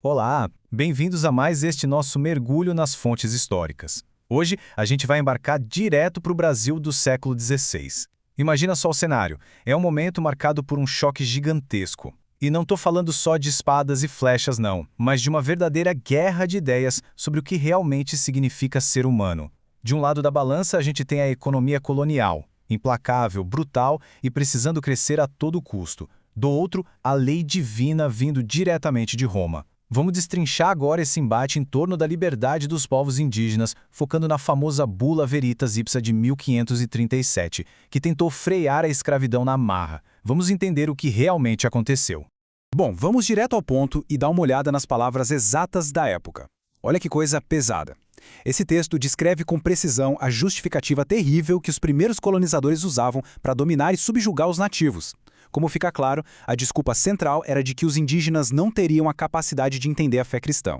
Olá, bem-vindos a mais este nosso mergulho nas fontes históricas. Hoje, a gente vai embarcar direto para o Brasil do século XVI. Imagina só o cenário, é um momento marcado por um choque gigantesco. E não estou falando só de espadas e flechas não, mas de uma verdadeira guerra de ideias sobre o que realmente significa ser humano. De um lado da balança, a gente tem a economia colonial, implacável, brutal e precisando crescer a todo custo. Do outro, a lei divina vindo diretamente de Roma. Vamos destrinchar agora esse embate em torno da liberdade dos povos indígenas, focando na famosa Bula Veritas Ipsa de 1537, que tentou frear a escravidão na marra. Vamos entender o que realmente aconteceu. Bom, vamos direto ao ponto e dar uma olhada nas palavras exatas da época. Olha que coisa pesada. Esse texto descreve com precisão a justificativa terrível que os primeiros colonizadores usavam para dominar e subjugar os nativos. Como fica claro, a desculpa central era de que os indígenas não teriam a capacidade de entender a fé cristã.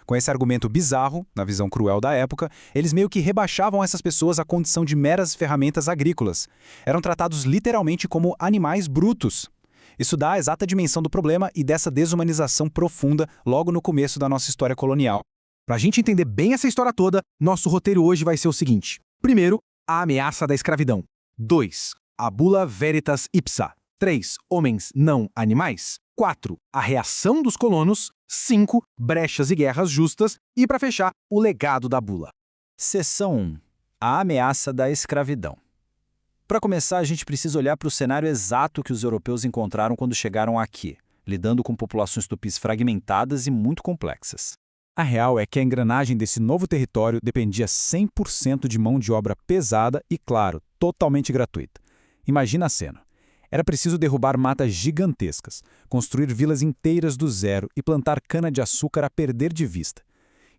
Com esse argumento bizarro, na visão cruel da época, eles meio que rebaixavam essas pessoas à condição de meras ferramentas agrícolas. Eram tratados literalmente como animais brutos. Isso dá a exata dimensão do problema e dessa desumanização profunda logo no começo da nossa história colonial. Para a gente entender bem essa história toda, nosso roteiro hoje vai ser o seguinte. Primeiro, a ameaça da escravidão. 2. A Bula Veritas Ipsa. 3. Homens não animais. 4. A reação dos colonos. 5. Brechas e guerras justas. E, para fechar, o legado da bula. Seção 1. A ameaça da escravidão. Para começar, a gente precisa olhar para o cenário exato que os europeus encontraram quando chegaram aqui, lidando com populações tupis fragmentadas e muito complexas. A real é que a engrenagem desse novo território dependia 100% de mão de obra pesada e, claro, totalmente gratuita. Imagina a cena. Era preciso derrubar matas gigantescas, construir vilas inteiras do zero e plantar cana-de-açúcar a perder de vista.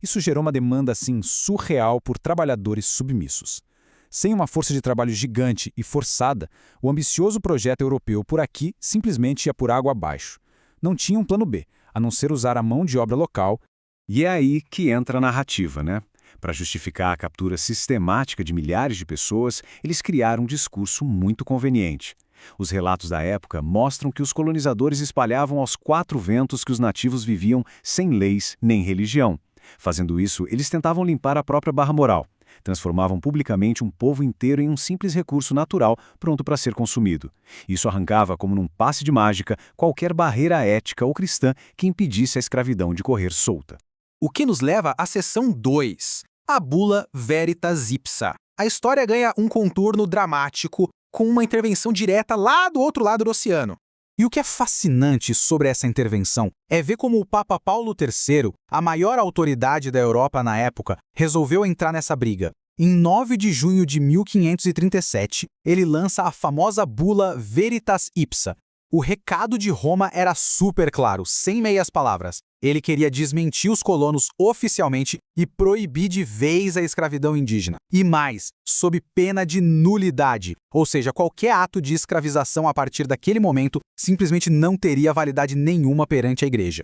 Isso gerou uma demanda assim surreal por trabalhadores submissos. Sem uma força de trabalho gigante e forçada, o ambicioso projeto europeu por aqui simplesmente ia por água abaixo. Não tinha um plano B, a não ser usar a mão de obra local. E é aí que entra a narrativa, né? Para justificar a captura sistemática de milhares de pessoas, eles criaram um discurso muito conveniente. Os relatos da época mostram que os colonizadores espalhavam aos quatro ventos que os nativos viviam sem leis nem religião. Fazendo isso, eles tentavam limpar a própria barra moral. Transformavam publicamente um povo inteiro em um simples recurso natural pronto para ser consumido. Isso arrancava, como num passe de mágica, qualquer barreira ética ou cristã que impedisse a escravidão de correr solta. O que nos leva à seção 2, a Bula Veritas Ipsa. A história ganha um contorno dramático com uma intervenção direta lá do outro lado do oceano. E o que é fascinante sobre essa intervenção é ver como o Papa Paulo III, a maior autoridade da Europa na época, resolveu entrar nessa briga. Em 9 de junho de 1537, ele lança a famosa bula Veritas Ipsa. O recado de Roma era super claro, sem meias palavras. Ele queria desmentir os colonos oficialmente e proibir de vez a escravidão indígena. E mais, sob pena de nulidade, ou seja, qualquer ato de escravização a partir daquele momento simplesmente não teria validade nenhuma perante a igreja.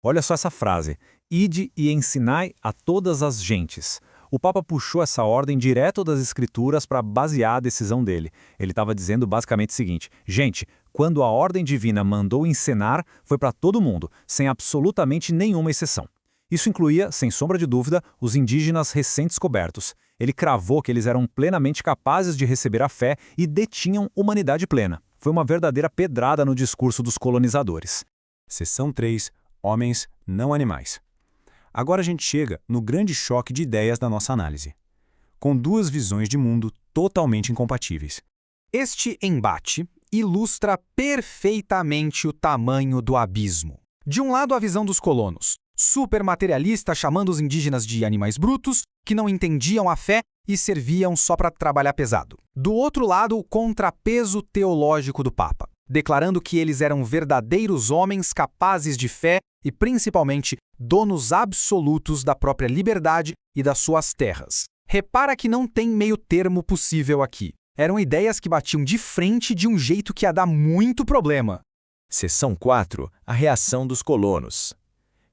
Olha só essa frase, ide e ensinai a todas as gentes. O Papa puxou essa ordem direto das Escrituras para basear a decisão dele. Ele estava dizendo basicamente o seguinte, gente, quando a ordem divina mandou ensinar, foi para todo mundo, sem absolutamente nenhuma exceção. Isso incluía, sem sombra de dúvida, os indígenas recém-descobertos. Ele cravou que eles eram plenamente capazes de receber a fé e detinham humanidade plena. Foi uma verdadeira pedrada no discurso dos colonizadores. Seção 3. Homens, não animais. Agora a gente chega no grande choque de ideias da nossa análise. Com duas visões de mundo totalmente incompatíveis. Este embate ilustra perfeitamente o tamanho do abismo. De um lado, a visão dos colonos, super materialista, chamando os indígenas de animais brutos, que não entendiam a fé e serviam só para trabalhar pesado. Do outro lado, o contrapeso teológico do Papa, declarando que eles eram verdadeiros homens capazes de fé e, principalmente, donos absolutos da própria liberdade e das suas terras. Repara que não tem meio termo possível aqui. Eram ideias que batiam de frente de um jeito que ia dar muito problema. Seção 4. A reação dos colonos.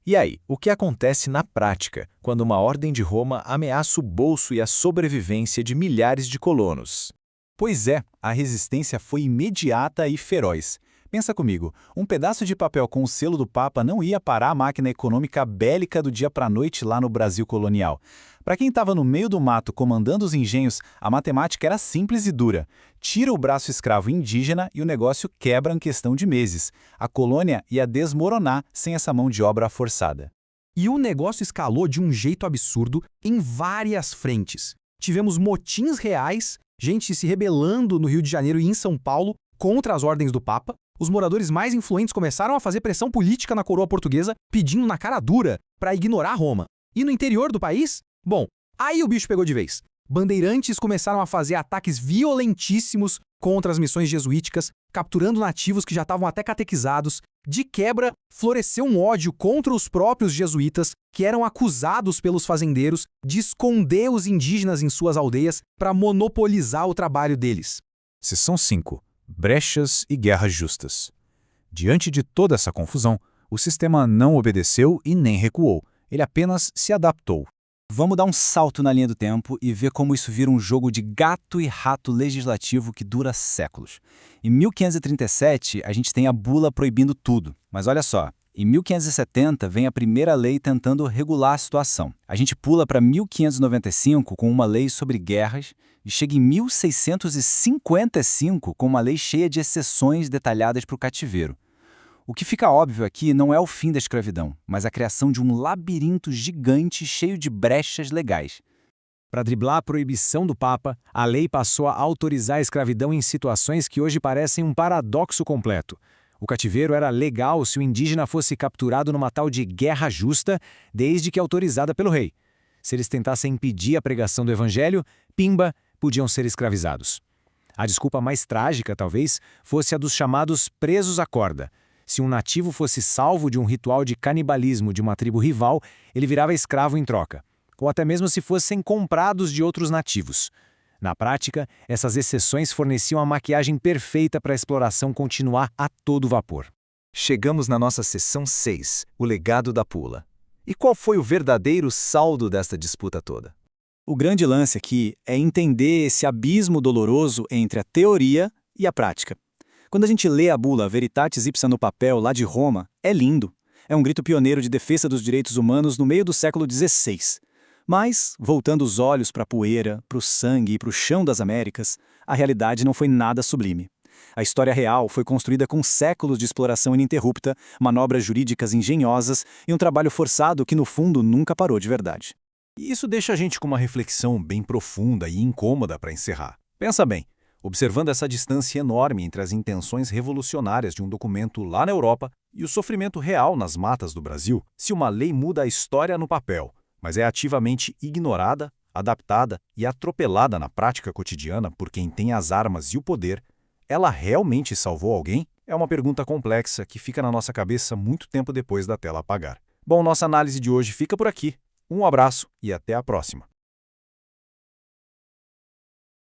E aí, o que acontece na prática, quando uma ordem de Roma ameaça o bolso e a sobrevivência de milhares de colonos? Pois é, a resistência foi imediata e feroz. Pensa comigo, um pedaço de papel com o selo do Papa não ia parar a máquina econômica bélica do dia para a noite lá no Brasil colonial. Para quem estava no meio do mato comandando os engenhos, a matemática era simples e dura. Tira o braço escravo indígena e o negócio quebra em questão de meses. A colônia ia desmoronar sem essa mão de obra forçada. E o negócio escalou de um jeito absurdo em várias frentes. Tivemos motins reais, gente se rebelando no Rio de Janeiro e em São Paulo contra as ordens do Papa. Os moradores mais influentes começaram a fazer pressão política na coroa portuguesa, pedindo na cara dura para ignorar Roma. E no interior do país? Bom, aí o bicho pegou de vez. Bandeirantes começaram a fazer ataques violentíssimos contra as missões jesuíticas, capturando nativos que já estavam até catequizados. De quebra, floresceu um ódio contra os próprios jesuítas, que eram acusados pelos fazendeiros de esconder os indígenas em suas aldeias para monopolizar o trabalho deles. Seção 5. Brechas e guerras justas. Diante de toda essa confusão, o sistema não obedeceu e nem recuou. Ele apenas se adaptou. Vamos dar um salto na linha do tempo e ver como isso vira um jogo de gato e rato legislativo que dura séculos. Em 1537, a gente tem a bula proibindo tudo. Mas olha só, em 1570 vem a primeira lei tentando regular a situação. A gente pula para 1595 com uma lei sobre guerras e chega em 1655 com uma lei cheia de exceções detalhadas para o cativeiro. O que fica óbvio aqui não é o fim da escravidão, mas a criação de um labirinto gigante cheio de brechas legais. Para driblar a proibição do Papa, a lei passou a autorizar a escravidão em situações que hoje parecem um paradoxo completo. O cativeiro era legal se o indígena fosse capturado numa tal de guerra justa, desde que autorizada pelo rei. Se eles tentassem impedir a pregação do evangelho, pimba, podiam ser escravizados. A desculpa mais trágica, talvez, fosse a dos chamados presos à corda. Se um nativo fosse salvo de um ritual de canibalismo de uma tribo rival, ele virava escravo em troca. Ou até mesmo se fossem comprados de outros nativos. Na prática, essas exceções forneciam a maquiagem perfeita para a exploração continuar a todo vapor. Chegamos na nossa seção 6, o legado da pula. E qual foi o verdadeiro saldo desta disputa toda? O grande lance aqui é entender esse abismo doloroso entre a teoria e a prática. Quando a gente lê a bula Veritatis Ipsa no papel lá de Roma, é lindo. É um grito pioneiro de defesa dos direitos humanos no meio do século XVI. Mas, voltando os olhos para a poeira, para o sangue e para o chão das Américas, a realidade não foi nada sublime. A história real foi construída com séculos de exploração ininterrupta, manobras jurídicas engenhosas e um trabalho forçado que, no fundo, nunca parou de verdade. E isso deixa a gente com uma reflexão bem profunda e incômoda para encerrar. Pensa bem, observando essa distância enorme entre as intenções revolucionárias de um documento lá na Europa e o sofrimento real nas matas do Brasil, se uma lei muda a história no papel, mas é ativamente ignorada, adaptada e atropelada na prática cotidiana por quem tem as armas e o poder, ela realmente salvou alguém? É uma pergunta complexa que fica na nossa cabeça muito tempo depois da tela apagar. Bom, nossa análise de hoje fica por aqui. Um abraço e até a próxima.